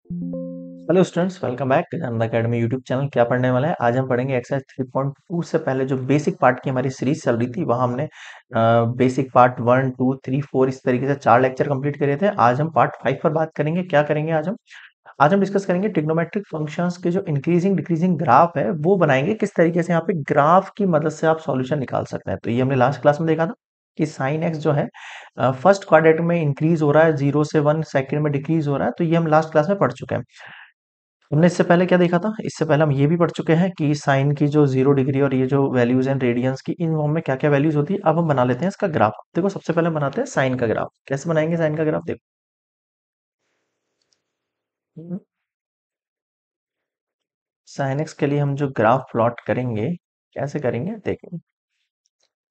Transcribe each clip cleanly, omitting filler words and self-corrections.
Hello students, welcome back जानंद academy YouTube channel. क्या पढ़ने वाला है आज? हम पढ़ेंगे एक्सरसाइज 3.2 से पहले जो बेसिक पार्ट की हमारी सीरीज चल रही थी, वहां हमने बेसिक पार्ट 1 2 3 4 इस तरीके से 4 लेक्चर कंप्लीट करे थे। आज हम पार्ट 5 पर बात करेंगे। क्या करेंगे आज हम डिस्कस करेंगे ट्रिग्नोमेट्रिक फंक्शंस के जो इंक्रीजिंग डिक्रीजिंग ग्राफ है वो बनाएंगे, किस तरीके से यहाँ पे ग्राफ की मदद से आप सॉल्यूशन निकाल सकते हैं। तो ये हमने लास्ट क्लास में देखा था कि साइन एक्स जो है फर्स्ट क्वाड्रेंट में इंक्रीज हो रहा है 0 से 1, सेकंड में डिक्रीज हो रहा है। तो ये हम लास्ट क्लास में पढ़ चुके हैं। हमने इससे पहले क्या देखा था? इससे पहले हम ये भी पढ़ चुके हैं कि साइन की जो 0 डिग्री और ये जो वैल्यूज हैं रेडियंस की, इन फॉर्म में क्या क्या वैल्यूज होती है। अब हम बना लेते हैं इसका ग्राफ। देखो, सबसे पहले हम बनाते हैं साइन का ग्राफ। कैसे बनाएंगे साइन का ग्राफ? देखो, साइन एक्स के लिए हम जो ग्राफ प्लॉट करेंगे, कैसे करेंगे देखेंगे।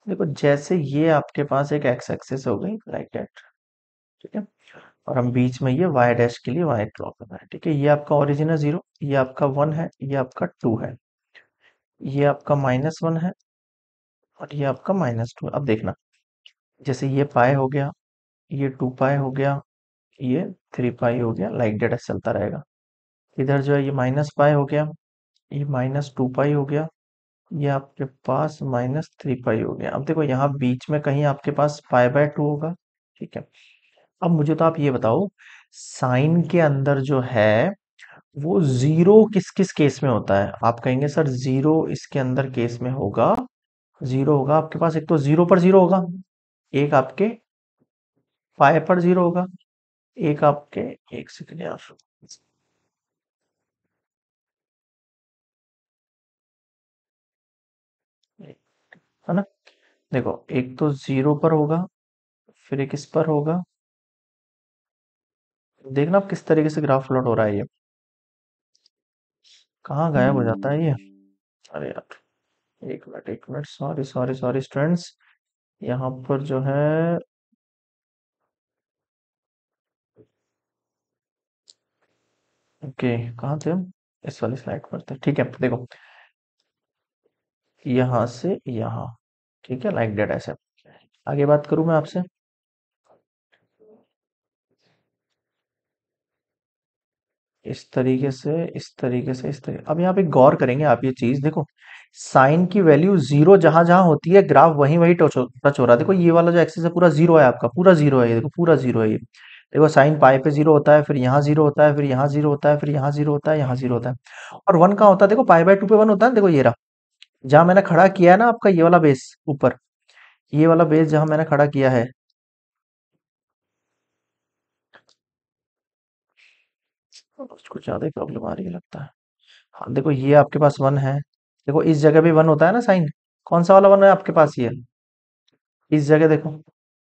देखो, जैसे ये आपके पास एक एक्स एक्सिस हो गई लाइक दैट, ठीक है। और हम बीच में ये वाई डैश के लिए वाई ड्रॉ कर रहे हैं, ठीक है। ये आपका ओरिजिन है 0, ये आपका 1 है, ये आपका 2 है, ये आपका -1 है और ये आपका -2 है। अब देखना, जैसे ये पाई हो गया, ये 2 पाई हो गया, ये 3 पाई हो गया, लाइक डेट ऐसे चलता रहेगा। इधर जो है ये -पाई हो गया, ये -2 पाई हो गया, ये आपके पास -3 पाई हो गया। अब देखो, यहाँ बीच में कहीं आपके पास पाई/2 होगा, ठीक है। अब मुझे तो आप ये बताओ, साइन के अंदर जो है वो जीरो किस किस केस में होता है? आप कहेंगे सर जीरो इसके अंदर केस में होगा, जीरो होगा आपके पास, एक तो 0 पर 0 होगा, एक आपके पाई/0 होगा, एक आपके, एक सेकंड यार, है ना। देखो, एक तो 0 पर होगा, फिर एक इस पर होगा। देखना आप किस तरीके से ग्राफ प्लॉट हो रहा है ये, कहाँ गायब हो जाता है ये। अरे यार, एक minute, sorry sorry sorry students. यहाँ पर जो है, ओके, कहाँ थे हम? इस वाली स्लाइड पर थे, ठीक है। देखो, यहाँ से यहाँ, ठीक है, लाइक डेट ऐसे। आगे बात करूं मैं आपसे, इस तरीके से, इस तरीके से, इस तरीके। अब यहाँ पे गौर करेंगे आप, ये चीज देखो, साइन की वैल्यू 0 जहां जहां होती है, ग्राफ वहीं वहीं टच हो रहा है। देखो, ये वाला जो एक्सिस है पूरा 0 है, आपका पूरा 0 है, ये देखो पूरा 0 है ये। देखो, साइन पाई पे 0 होता है, फिर यहाँ 0 होता है, फिर यहाँ 0 होता है, फिर यहाँ 0 होता है, यहाँ 0 होता है। और 1 कहाँ होता है? देखो, पाई/2 पे 1 होता है ना। देखो, ये रहा, जहां मैंने खड़ा किया है ना आपका ये वाला बेस ऊपर, ये वाला बेस जहां मैंने खड़ा किया है, कुछ ज्यादा ही प्रॉब्लम आ रही है लगता है। हाँ, देखो ये आपके पास 1 है। देखो, इस जगह भी 1 होता है ना साइन। कौन सा वाला 1 है आपके पास? ये इस जगह देखो,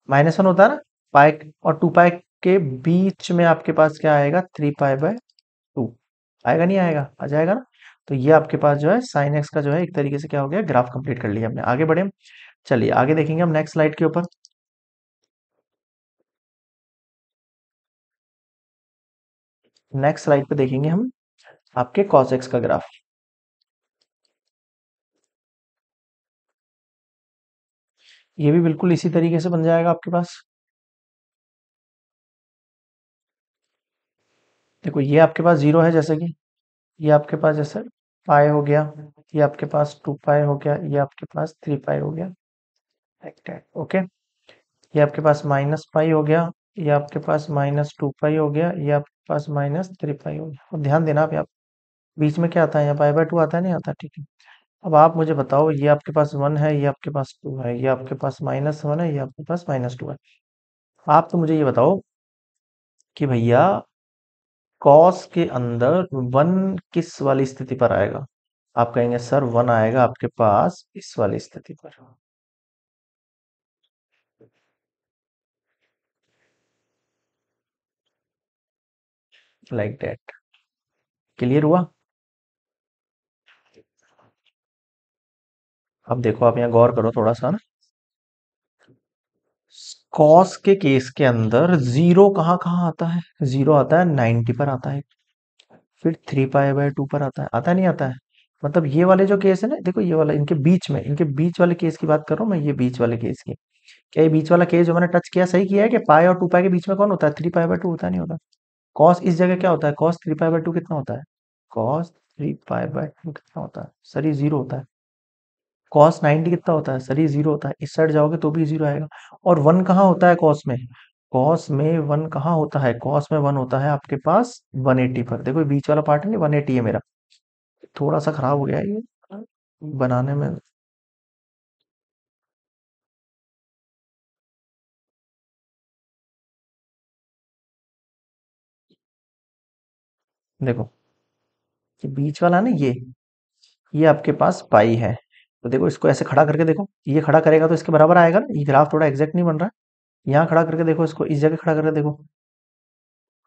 -1 होता है ना। पाई और 2 पाई के बीच में आपके पास क्या आएगा? 3 पाई/2 आएगा, नहीं आएगा? आ जाएगा ना। तो ये आपके पास जो है साइन एक्स का जो है एक तरीके से क्या हो गया, ग्राफ कंप्लीट कर लिया हमने। आगे बढ़े हम। चलिए आगे देखेंगे हम नेक्स्ट स्लाइड के ऊपर। नेक्स्ट स्लाइड पे देखेंगे हम आपके cos x का ग्राफ। ये भी बिल्कुल इसी तरीके से बन जाएगा आपके पास। देखो, ये आपके पास 0 है, जैसे कि ये आपके पास जैसे पाई हो गया, ये आपके पास 2 पाई हो गया, ये आपके पास 3 पाई हो गया, like that, ओके। ये आपके पास -पाई हो गया, ये आपके पास -2 पाई हो गया, ये आपके पास -3 पाई हो गया। और ध्यान देना आप, यहाँ बीच में क्या आता है? यहाँ पाई/2 आता है, नहीं आता? ठीक है। अब आप मुझे बताओ, ये आपके पास 1 है, ये आपके पास 2 है, ये आपके पास -1 है, ये आपके पास -2 है। आप तो मुझे ये बताओ कि भैया कॉस के अंदर 1 किस वाली स्थिति पर आएगा? आप कहेंगे सर 1 आएगा आपके पास इस वाली स्थिति पर, लाइक दैट। क्लियर हुआ? अब देखो, आप यहाँ गौर करो थोड़ा सा ना। कॉस के केस के अंदर 0 कहाँ कहाँ आता है? 0 आता है 90 पर आता है, फिर 3 पाई/2 पर आता है नहीं आता है? मतलब ये वाले जो केस है ना, देखो ये वाला, इनके बीच में, इनके बीच वाले केस की बात कर रहा हूँ मैं, ये बीच वाले केस की। क्या ये बीच वाला केस जो मैंने टच किया सही किया है कि पाई और 2 पाई के बीच में कौन होता है? 3 पाई/2 होता है, नहीं होता? कॉस इस जगह क्या होता है, कॉस 3 पाई बाय 2 कितना होता है, कॉस 3 पाई बाय 2 कितना होता है सर, ये जीरो होता है। कॉस 90 कितना होता है सर, ये जीरो होता है। इस साइड जाओगे तो भी जीरो आएगा। और वन कहाँ होता है कॉस में, कॉस में वन कहाँ होता है, कॉस में वन होता है आपके पास 180 पर। देखो ये बीच वाला पार्ट है ना, 180 है मेरा। थोड़ा सा खराब हो गया है ये बनाने में। देखो ये बीच वाला ना, ये आपके पास पाई है। तो देखो इसको ऐसे खड़ा करके देखो, ये खड़ा करेगा तो इसके बराबर आएगा ना। ये ग्राफ थोड़ा एग्जैक्ट नहीं बन रहा है। यहाँ खड़ा करके देखो, इसको इस जगह खड़ा करके देखो।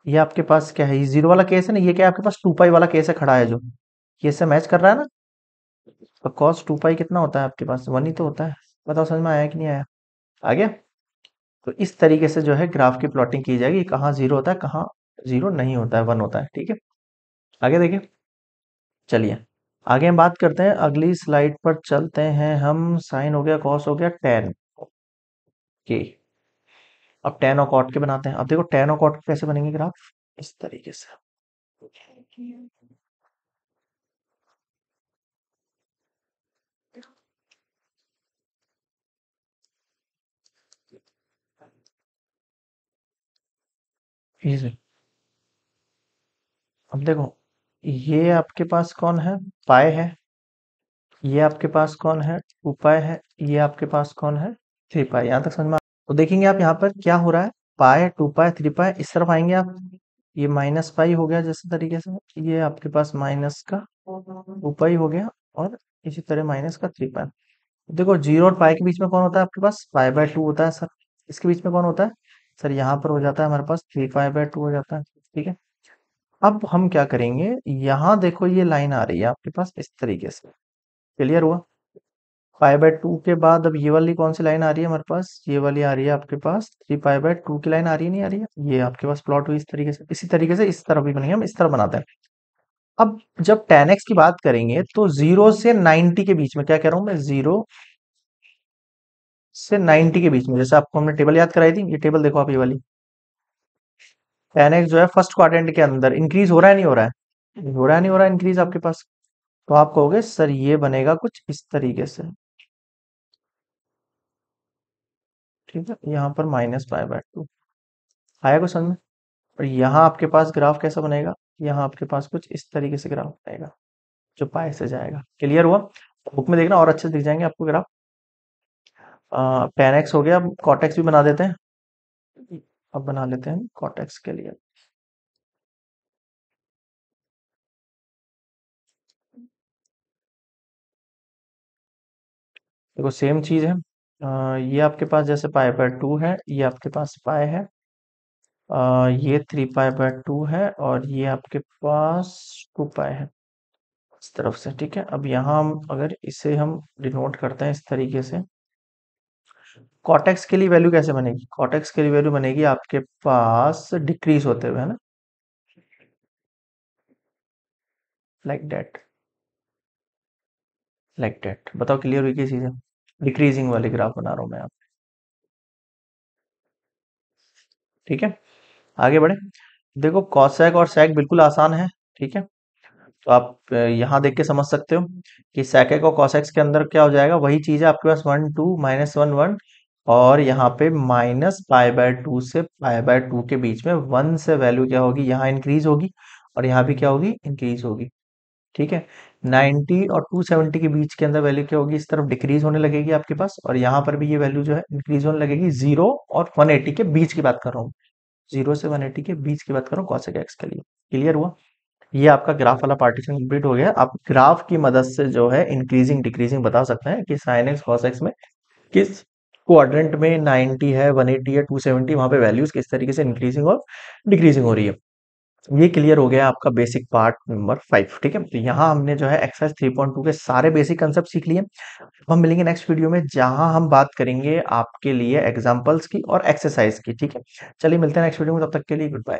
ये आपके पास क्या है, ये जीरो वाला केस है ना, ये क्या है आपके पास 2 पाई वाला केस है खड़ा है जो, ये इससे मैच कर रहा है ना। तो कॉस 2 पाई कितना होता है आपके पास, वन ही तो होता है। बताओ समझ में आया कि नहीं आया, आ गया। तो इस तरीके से जो है ग्राफ की प्लॉटिंग की जाएगी, कहाँ जीरो होता है कहाँ जीरो नहीं होता है, वन होता है। ठीक है, आगे देखिए। चलिए आगे हम बात करते हैं, अगली स्लाइड पर चलते हैं हम। साइन हो गया, कॉस हो गया, टेन के। अब टेन और कॉट के बनाते हैं। अब देखो टेन और कॉट के कैसे बनेंगे ग्राफ, इस तरीके से। इसे अब देखो, ये आपके पास कौन है, पाई है। ये आपके पास कौन है, 2 पाई है। ये आपके पास कौन है, 3 पाई। यहाँ तक समझ में तो देखेंगे आप यहाँ पर क्या हो रहा है, पाई 2 पाई 3 पाई, इस तरफ आएंगे आप। ये माइनस पाई हो गया जैसे तरीके से, ये आपके पास माइनस का 2 पाई हो गया, और इसी तरह माइनस का 3 पाई। देखो जीरो और पाई के बीच में कौन होता है आपके पास, पाई बाय 2 होता है सर। इसके बीच में कौन होता है सर, यहाँ पर हो जाता है हमारे पास 3 पाई बाय 2 हो जाता है। ठीक है, अब हम क्या करेंगे, यहाँ देखो ये लाइन आ रही है आपके पास इस तरीके से। क्लियर हुआ। 5/2 के बाद अब ये वाली कौन सी लाइन आ रही है हमारे पास, ये वाली आ रही है आपके पास 3 पाई बाय 2 की लाइन आ रही है, नहीं आ रही है। ये आपके पास प्लॉट हुई इस तरीके से। इसी तरीके से इस तरफ भी बनेंगे, हम इस तरफ बनाते हैं। अब जब tan x की बात करेंगे तो 0 से 90 के बीच में, क्या कह रहा हूं मैं, 0 से 90 के बीच में, जैसे आपको हमने टेबल याद कराई थी, ये टेबल देखो आप, ये वाली। tan x जो है फर्स्ट क्वाड्रेंट के अंदर इंक्रीज हो रहा है नहीं हो रहा है, हो रहा है नहीं हो रहा है इंक्रीज आपके पास। तो आप कहोगे सर ये बनेगा कुछ इस तरीके से। ठीक है, यहाँ पर -π/2 आया कुछ समझ में। और यहाँ आपके पास ग्राफ कैसा बनेगा, यहाँ आपके पास कुछ इस तरीके से ग्राफ बनेगा, जो पाए से जाएगा। क्लियर हुआ। बुक में देखना और अच्छे से दिख जाएंगे आपको ग्राफ। tan x हो गया, अब cot x भी बना देते हैं। अब बना लेते हैं cot x के लिए। देखो सेम चीज है। ये आपके पास जैसे π/2 है, ये आपके पास पाए है। ये 3 पाई बाय 2 है, और ये आपके पास 2 पाई है इस तरफ से। ठीक है, अब यहाँ हम अगर इसे हम डिनोट करते हैं इस तरीके से, कॉटेक्स के लिए वैल्यू कैसे बनेगी, कॉटेक्स के लिए वैल्यू बनेगी आपके पास डिक्रीज होते हुए, है ना, लाइक दैट, लाइक दैट। बताओ क्लियर हुई क्या चीज़ है, डिक्रीजिंग वाली ग्राफ बना रहा हूँ मैं आप। ठीक है, आगे बढ़े। देखो कॉसेक और सेक बिल्कुल आसान है। ठीक है, तो आप यहाँ देख के समझ सकते हो कि सेकेक और कॉसेक्स के अंदर क्या हो जाएगा, वही चीज है आपके पास, 1 2 -1 1। और यहाँ पे -π/2 से π/2 के बीच में 1 से वैल्यू क्या होगी, यहाँ इंक्रीज होगी, और यहाँ भी क्या होगी, इंक्रीज होगी। ठीक है, 90 और 270 के बीच के अंदर वैल्यू क्या होगी, इस तरफ डिक्रीज होने लगेगी आपके पास, और यहाँ पर भी ये वैल्यू जो है इंक्रीज होने लगेगी। 0 और 180 के बीच की बात कर रहा हूँ, 0 से 180 के बीच की बात कर रहा हूँ कॉसेक एक्स के लिए। क्लियर हुआ। ये आपका ग्राफ वाला पार्टीशन कंप्लीट हो गया। आप ग्राफ की मदद से जो है इंक्रीजिंग डिक्रीजिंग बता सकते हैं कि साइन एक्स कॉस एक्स में किस क्वाड्रेंट में 90 है, 180 है, 270, वहां पे वैल्यूज किस तरीके से इंक्रीजिंग और डिक्रीजिंग हो रही है। ये क्लियर हो गया आपका बेसिक पार्ट नंबर 5। ठीक है, तो यहाँ हमने जो है एक्सरसाइज 3.2 के सारे बेसिक कंसेप्ट सीख लिए। अब हम मिलेंगे नेक्स्ट वीडियो में, जहां हम बात करेंगे आपके लिए एग्जांपल्स की और एक्सरसाइज की। ठीक है, चलिए मिलते हैं नेक्स्ट वीडियो में, तब तक के लिए गुड बाय।